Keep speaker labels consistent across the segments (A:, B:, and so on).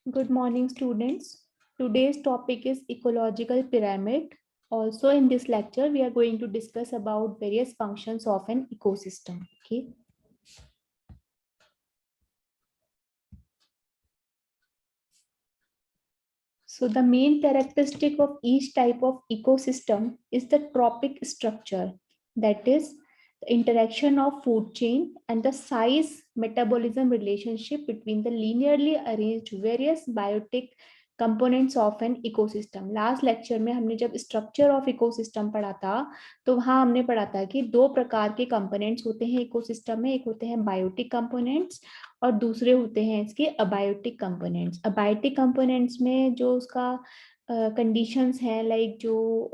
A: Good morning, students. Today's topic is ecological pyramid. Also, in this lecture, we are going to discuss about various functions of an ecosystem. Okay. So, the main characteristic of each type of ecosystem is the trophic structure. That is, the interaction of food chain and the size metabolism relationship between the linearly arranged various biotic components of an ecosystem. Last lecture में हमने जब structure of ecosystem पढ़ा था तो वहां हमने पढ़ा था कि दो प्रकार के कंपोनेंट्स होते हैं इकोसिस्टम में। एक होते हैं बायोटिक कंपोनेंट्स और दूसरे होते हैं इसके अबायोटिक कंपोनेंट्स। अबायोटिक कंपोनेंट्स में जो उसका कंडीशंस हैं, लाइक जो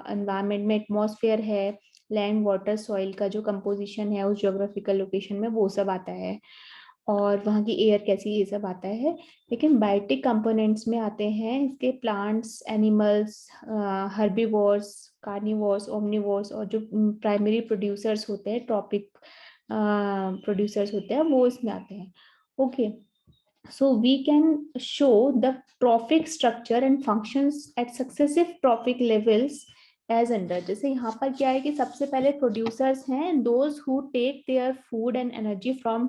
A: एनवायरनमेंट में एटमॉस्फेयर है, लैंड वाटर सॉइल का जो कंपोजिशन है उस ज्योग्राफिकल लोकेशन में, वो सब आता है, और वहाँ की एयर कैसी, ये सब आता है। लेकिन बायोटिक कंपोनेंट्स में आते हैं इसके plants, animals, herbivores, carnivores, omnivores, और जो प्राइमरी प्रोड्यूसर्स होते हैं, ट्रॉपिक प्रोड्यूसर्स होते हैं, वो इसमें आते हैं। Okay, so we can show the trophic structure and functions at successive trophic levels as under। जैसे यहाँ पर क्या है कि सबसे पहले प्रोड्यूसर्स हैं those who take their food and energy from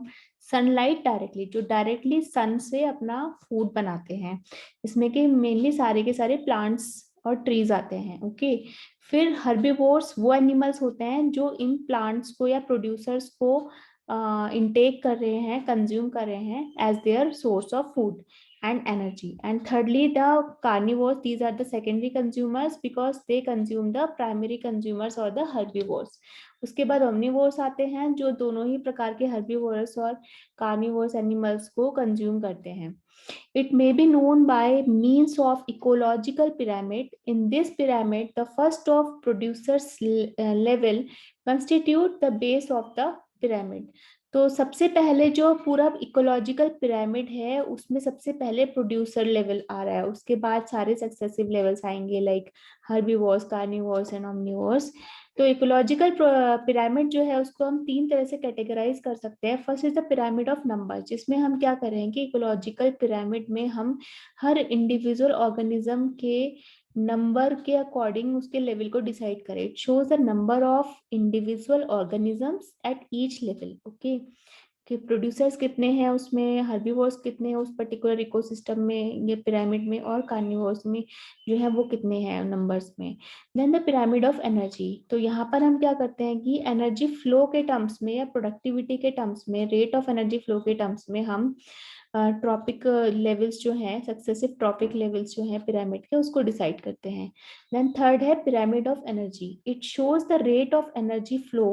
A: sunlight directly, जो डायरेक्टली सन से अपना फूड बनाते हैं। इसमें के मेनली सारे के सारे प्लांट्स और ट्रीज आते हैं। ओके, फिर हर्बीवोर्स वो एनिमल्स होते हैं जो इन प्लांट्स को या प्रोड्यूसर्स को इनटेक कर रहे हैं, कंज्यूम कर रहे हैं as their source of food and energy. And thirdly, the carnivores, these are the secondary consumers because they consume the primary consumers or the herbivores. उसके बाद omnivores आते हैं जो दोनों ही प्रकार के herbivores और carnivores animals को consume करते हैं। It may be known by means of ecological pyramid. In this pyramid, the first of producers level constitute the base of the pyramid. तो सबसे पहले जो पूरा इकोलॉजिकल पिरामिड है उसमें सबसे पहले प्रोड्यूसर लेवल आ रहा है, उसके बाद सारे सक्सेसिव लेवल्स आएंगे, like herbivores, carnivores and omnivores. तो इकोलॉजिकल पिरामिड जो है उसको हम तीन तरह से कैटेगराइज कर सकते हैं। First is the pyramid of number, जिसमें हम क्या करेंगे, इकोलॉजिकल पिरामिड में हम हर इंडिविजुअल ऑर्गेनिज्म के नंबर के अकॉर्डिंग उसके लेवल को डिसाइड करें। It shows the number of individual organisms at each level. Okay, कि प्रोड्यूसर्स कितने हैं उसमें, हर्बीवोर्स कितने हैं उस पर्टिकुलर इकोसिस्टम में, ये पिरामिड में, और कार्निवोर्स में जो है वो कितने हैं नंबर्स में। Then the pyramid of energy, तो यहाँ पर हम क्या करते हैं कि एनर्जी फ्लो के टर्म्स में या प्रोडक्टिविटी के टर्म्स में, रेट ऑफ एनर्जी फ्लो के टर्म्स में हम ट्रॉपिक लेवल्स जो हैं, सक्सेसिव ट्रॉपिक लेवल्स जो हैं पिरामिड के, उसको डिसाइड करते हैं। देन थर्ड है pyramid of energy. It shows the rate of energy flow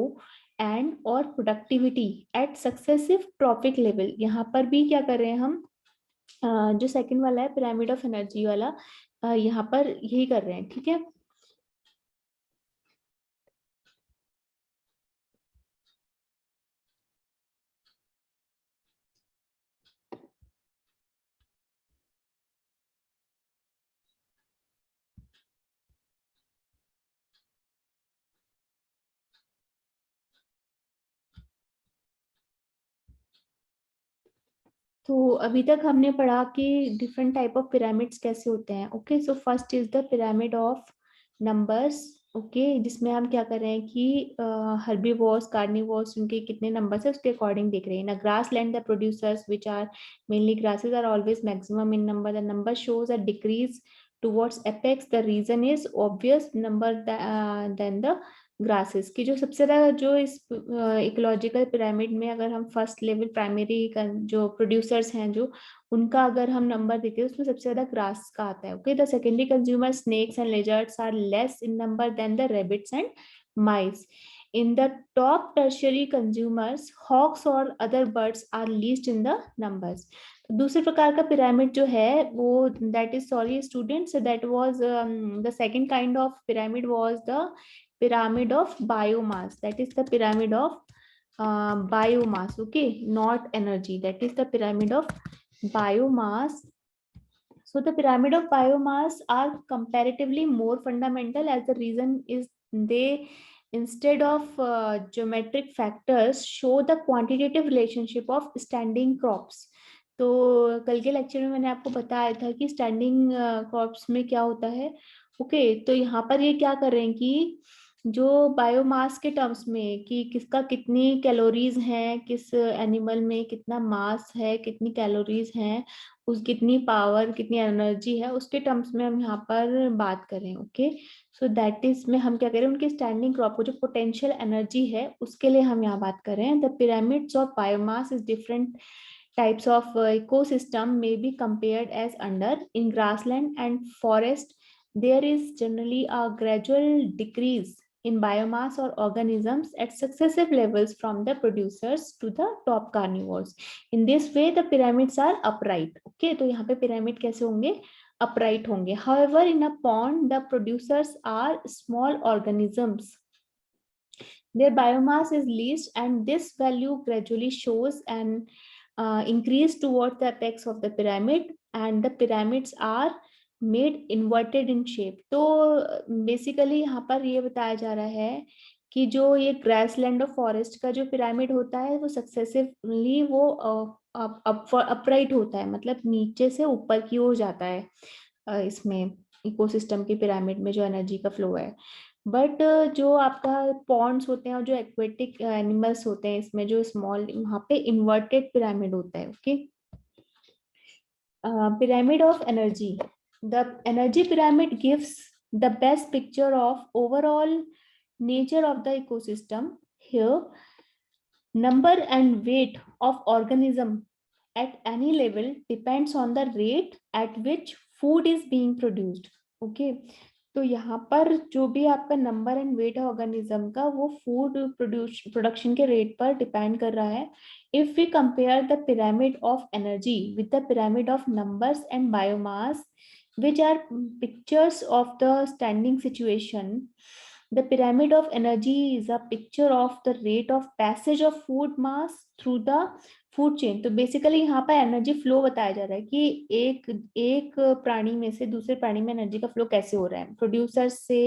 A: and और productivity at successive trophic level. यहाँ पर भी क्या कर रहे हैं हम, जो सेकंड वाला है पिरामिड ऑफ एनर्जी वाला, यहाँ पर यही कर रहे हैं। ठीक है, तो अभी तक हमने पढ़ा कि डिफरेंट टाइप ऑफ पिरामिड्स कैसे होते हैं। Okay, so first is the pyramid of numbers. Okay, जिसमें हम क्या कर रहे हैं कि हर्बीवोर्स, कार्निवोर्स, उनके कितने नंबर्स है उसके अकॉर्डिंग देख रहे हैं। In grassland the producers which are mainly grasses are always maximum in number. The number shows a decrease towards apex. The reason is obvious, number then the grasses की जो सबसे ज्यादा जो इस इकोलॉजिकल पिरामिड में, अगर हम first level primary जो प्रोड्यूसर्स हैं जो, उनका अगर हम नंबर देते हैं उसमें सबसे ज्यादा ग्रास का आता है। Okay, the secondary consumer snakes and lizards are less in number then the rabbits and mice. In the top tertiary consumers hawks और other birds are least in the numbers. दूसरे प्रकार का पिरामिड जो है वो, that is, sorry students, that was the second kind of pyramid was the pyramid of biomass. That is the pyramid of biomass. Okay, not energy. That is the pyramid of biomass. So the pyramid of biomass are comparatively more fundamental, as the reason is they, instead of geometric factors, show the quantitative relationship of standing crops. तो कल के lecture में मैंने आपको बताया था कि standing crops में क्या होता है। ओके, तो यहाँ पर ये क्या कर रहे हैं कि जो बायोमास के टर्म्स में कि किसका कितनी कैलोरीज हैं, किस एनिमल में कितना मास है, कितनी कैलोरीज हैं, उस कितनी पावर कितनी एनर्जी है, उसके टर्म्स में हम यहाँ पर बात करें। ओके, सो दैट इज में हम क्या करें, उनके स्टैंडिंग क्रॉप को जो पोटेंशियल एनर्जी है उसके लिए हम यहाँ बात करें। The pyramids of biomass is different types of ecosystem may be compared as under. In grassland and forest, there is generally a gradual decrease in biomass or organisms at successive levels from the producers to the top carnivores. In this way, the pyramids are upright. Okay, तो यहाँ पे pyramid कैसे होंगे, upright होंगे. However, in a pond, the producers are small organisms. Their biomass is least, and this value gradually shows an increase towards the apex of the pyramid, and the pyramids are made inverted in shape. तो basically यहाँ पर ये बताया जा रहा है कि जो ये ग्रासलैंड और फॉरेस्ट का जो पिरामिड होता है वो सक्सेसिवली वो अपराइट होता है, मतलब नीचे से ऊपर की ओर जाता है इसमें इकोसिस्टम के पिरामिड में जो एनर्जी का फ्लो है। बट जो आपका पॉन्ड्स होते हैं और जो एक्वेटिक एनिमल्स होते हैं इसमें जो स्मॉल, वहाँ पे इन्वर्टेड पिरामिड होता है। Okay, pyramid of energy. The energy pyramid gives the best picture of overall nature of the ecosystem. Here, number and weight of organism at any level depends on the rate at which food is being produced. Okay, तो यहाँ पर जो भी आपका number and weight है organism का वो food production के रेट पर डिपेंड कर रहा है. If we compare the pyramid of energy with the pyramid of numbers and biomass which are pictures of the standing situation, the pyramid of energy is a picture of the rate of passage of food mass through the food chain. तो basically यहाँ पर energy flow बताया जा रहा है कि एक प्राणी में से दूसरे प्राणी में एनर्जी का फ्लो कैसे हो रहा है. प्रोड्यूसर से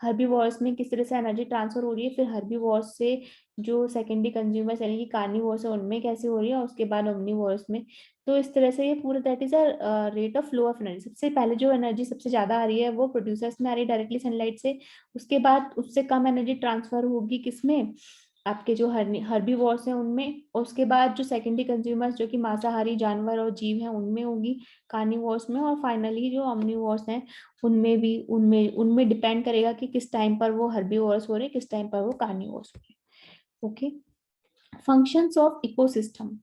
A: हर्बीवोर्स में किस तरह से एनर्जी ट्रांसफर हो रही है, फिर हर्बीवोर्स से जो सेकेंडरी कंज्यूमर्स यानी कि कार्निवोर्स है उनमें कैसे हो रही है, और उसके बाद ओमनीवोर्स में. तो इस तरह से ये पूरा that is a rate of flow of energy. सबसे पहले जो एनर्जी सबसे ज्यादा आ रही है वो प्रोड्यूसर्स में आ रही है डायरेक्टली सनलाइट से. उसके बाद उससे कम एनर्जी ट्रांसफर होगी किसमें, आपके जो हर्बीवोर्स हैं उनमें. और उसके बाद जो सेकेंडरी कंज्यूमर्स जो कि मांसाहारी जानवर और जीव हैं उनमें होगी, कार्निवोर्स में. और फाइनली जो ओमनीवोर्स हैं उनमें भी उनमें उनमें डिपेंड करेगा कि किस टाइम पर वो हर्बीवोर्स हो रहे हैं, किस टाइम पर वो कार्निवोर्स हो रहे हैं. Okay, functions of ecosystem.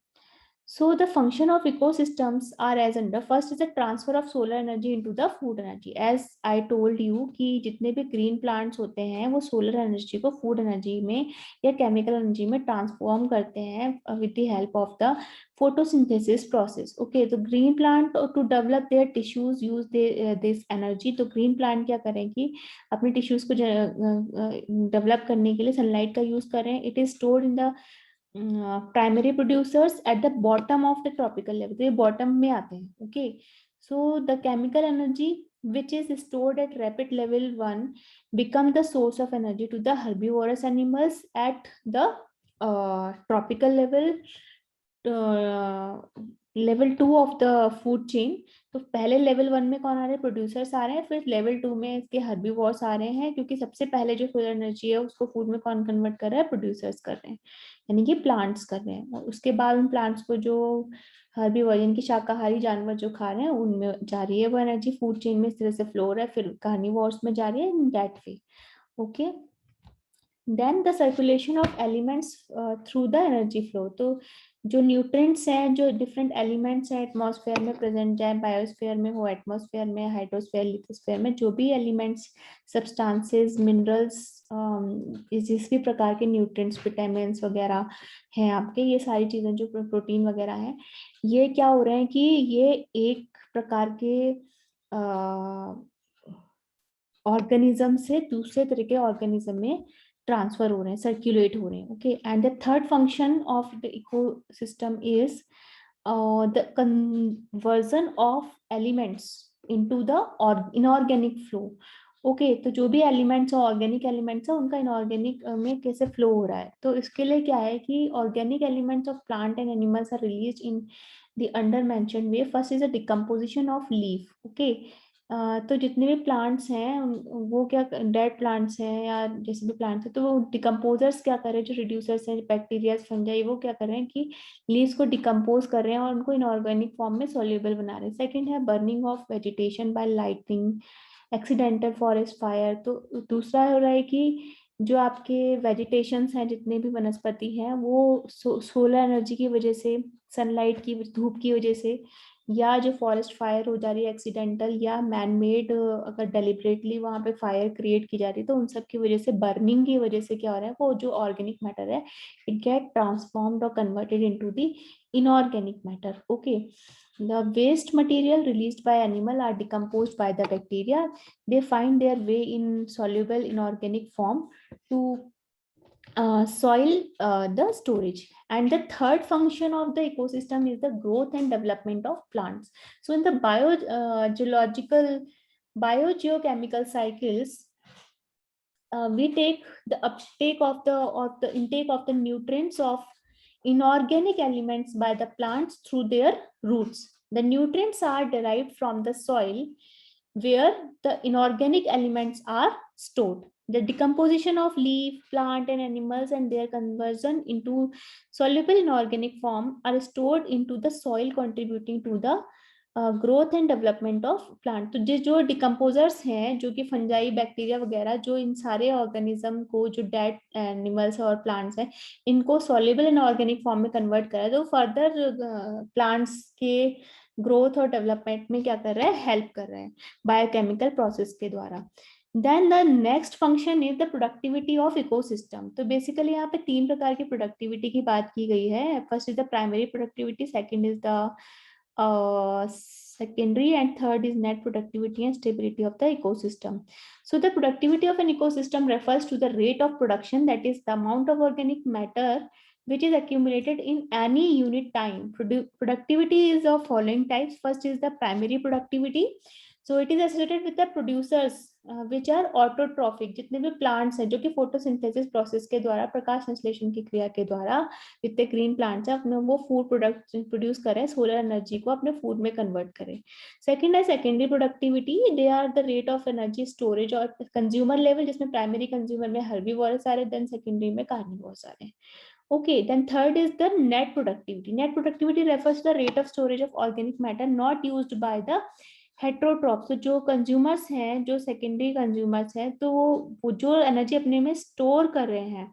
A: So the function of ecosystems are as under. First is the transfer of solar energy into the food energy. As I told you कि जितने भी green plants होते हैं वो solar energy को food energy में या chemical energy में transform करते हैं with the help of the photosynthesis process. Okay, तो green plant to develop their tissues use this energy. तो green plant क्या करेंगी, अपने tissues को develop करने के लिए sunlight का use करें. It is stored in the primary producers at the bottom of the tropical level. तो ये बॉटम में आते हैं. Okay, so the chemical energy which is stored at rapid level 1 become the source of energy to the herbivorous animals at the tropical level, level 2 of the food chain. तो पहले level 1 में कौन आ रहे हैं, producers आ रहे हैं. फिर level 2 में इसके हर्बीवोर्स आ रहे हैं, क्योंकि सबसे पहले जो फूड एनर्जी है उसको फूड में कौन कन्वर्ट कर रहा है, प्रोड्यूसर्स कर रहे हैं, यानी कि प्लांट्स कर रहे हैं. और उसके बाद उन प्लांट्स को जो हर्बीवोर यानी कि शाकाहारी जानवर जो खा रहे हैं उनमें जा रही है वो एनर्जी, फूड चेन में इस तरह से फ्लो हो रहा है, फिर कार्निवोर्स में जा रही है in that way. Okay, then the circulation of elements through the energy flow. तो जो न्यूट्रिएंट्स हैं, जो डिफरेंट एलिमेंट्स हैं एटमॉस्फेयर में प्रेजेंट, चाहे बायोस्फेयर में हो, एटमॉस्फेयर में, हाइड्रोस्फेयर, लिथोस्फेयर में, जो भी एलिमेंट्स, सब्सटेंसेस, मिनरल्स, जिस भी प्रकार के न्यूट्रिएंट्स, विटामिन्स वगैरह हैं आपके, ये सारी चीजें जो प्रोटीन वगैरह हैं, ये क्या हो रहे हैं कि ये एक प्रकार के ऑर्गेनिज्म से दूसरे तरह के ऑर्गेनिज्म में ट्रांसफर हो रहे हैं, सर्कुलेट हो रहे हैं. Okay, and the third function of the ecosystem is the conversion of elements into the inorganic flow. Okay तो जो भी एलिमेंट्स है ऑर्गेनिक एलिमेंट्स है उनका इनऑर्गेनिक में कैसे फ्लो हो रहा है, तो इसके लिए क्या है कि organic elements of plant and animals are release in the under mentioned way. First is a decomposition of leaf. Okay तो जितने भी प्लांट्स हैं वो क्या डेड प्लांट्स हैं या जैसे भी प्लांट्स हैं, तो वो डिकम्पोजर्स क्या कर रहे हैं, जो रिड्यूसर्स हैं बैक्टीरिया फंजाई, वो क्या कर रहे हैं कि लीव्स को डिकम्पोज कर रहे हैं और उनको इनऑर्गेनिक फॉर्म में सॉल्युबल बना रहे हैं। सेकंड है burning of vegetation by lighting, accidental forest fire. तो दूसरा हो रहा है कि जो आपके वेजिटेशंस हैं जितने भी वनस्पति हैं वो सोलर एनर्जी की वजह से, सनलाइट की धूप की वजह से, या जो फॉरेस्ट फायर हो जा रही है एक्सीडेंटल या मैन मेड, अगर डेलिबरेटली वहां पे फायर क्रिएट की जा रही है, तो उन सब की वजह से, बर्निंग की वजह से क्या हो रहा है, वो जो ऑर्गेनिक मैटर है इट गेट ट्रांसफॉर्म्ड और converted into the inorganic matter. Okay the waste material released by animal are decomposed by the bacteria. They find their way in soluble inorganic form to soil the storage. And the third function of the ecosystem is the growth and development of plants. So in the biogeochemical cycles, we take the uptake of the intake of the nutrients of inorganic elements by the plants through their roots. The nutrients are derived from the soil where the inorganic elements are stored. The decomposition of leaf, plant, and animals and their conversion into soluble inorganic form are stored into the soil, contributing to the growth and development of plant. तो जो decomposers हैं, जो कि fungi bacteria वगैरह, जो इन सारे organism को, जो डेड एनिमल्स और प्लांट्स हैं, इनको सॉल्युबल एंड ऑर्गेनिक फॉर्म में कन्वर्ट करा है, तो फर्दर प्लांट्स के ग्रोथ और डेवलपमेंट में क्या कर रहा है, हेल्प कर रहे हैं बायोकेमिकल प्रोसेस के द्वारा। Then the next function is the productivity of ecosystem. तो बेसिकली यहाँ पे 3 प्रकार की प्रोडक्टिविटी की बात की गई है। First is the primary productivity, second is the secondary, and third is net productivity and stability of the ecosystem. So the productivity of an ecosystem refers to the rate of production, that is the amount of organic matter which is accumulated in any unit time. Productivity is of following types. First is the primary productivity. So it is associated with the producers which are autotrophic, जितने भी plants हैं जो कि photosynthesis process के द्वारा, प्रकाश संश्लेषण की क्रिया के द्वारा, जितने ग्रीन प्लांट्स हैं अपने वो फूड प्रोडक्ट प्रोड्यूस करें, सोलर एनर्जी को अपने फूड में कन्वर्ट करें। सेकंड है secondary productivity, they are the rate of energy storage और कंज्यूमर लेवल, जिसमें प्राइमरी कंज्यूमर में हर्बीवोरस आ रहे, देन सेकेंडरी में कार्निवोरस आ रहे हैं। Okay, then third is the net productivity. Net productivity refers to the rate of storage of organic matter not used by the heterotrophs. तो जो कंज्यूमर्स हैं, जो सेकेंडरी कंज्यूमर्स हैं, तो वो जो एनर्जी अपने में स्टोर कर रहे हैं,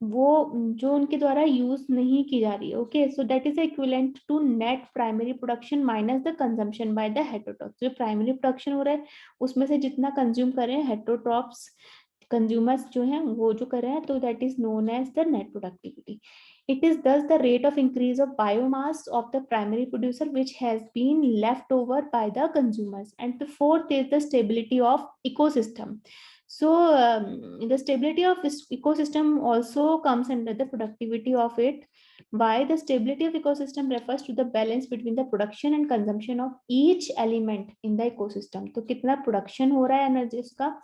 A: वो जो उनके द्वारा यूज नहीं की जा रही है। Okay so that is equivalent to net primary production minus the consumption by the heterotrophs. जो प्राइमरी प्रोडक्शन हो रहा है उसमें से जितना कंज्यूम कर रहे हैं हेटेरोट्रॉप्स कंज्यूमर्स जो हैं वो जो कर रहे हैं, तो that is known as the net productivity. It is thus the rate of increase of biomass of the primary producer which has been left over by the consumers. And the fourth is the stability of ecosystem. So the stability of this ecosystem also comes under the productivity of it. Why? The stability of ecosystem refers to the balance between the production and consumption of each element in the ecosystem. तो कितना production हो रहा है energy का,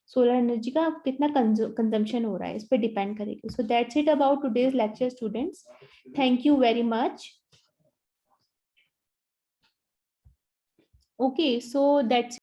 A: solar energy का कितना consumption हो रहा है, इस पे डिपेंड करेगी। So that's it about today's lecture students. Thank you very much. Okay so that's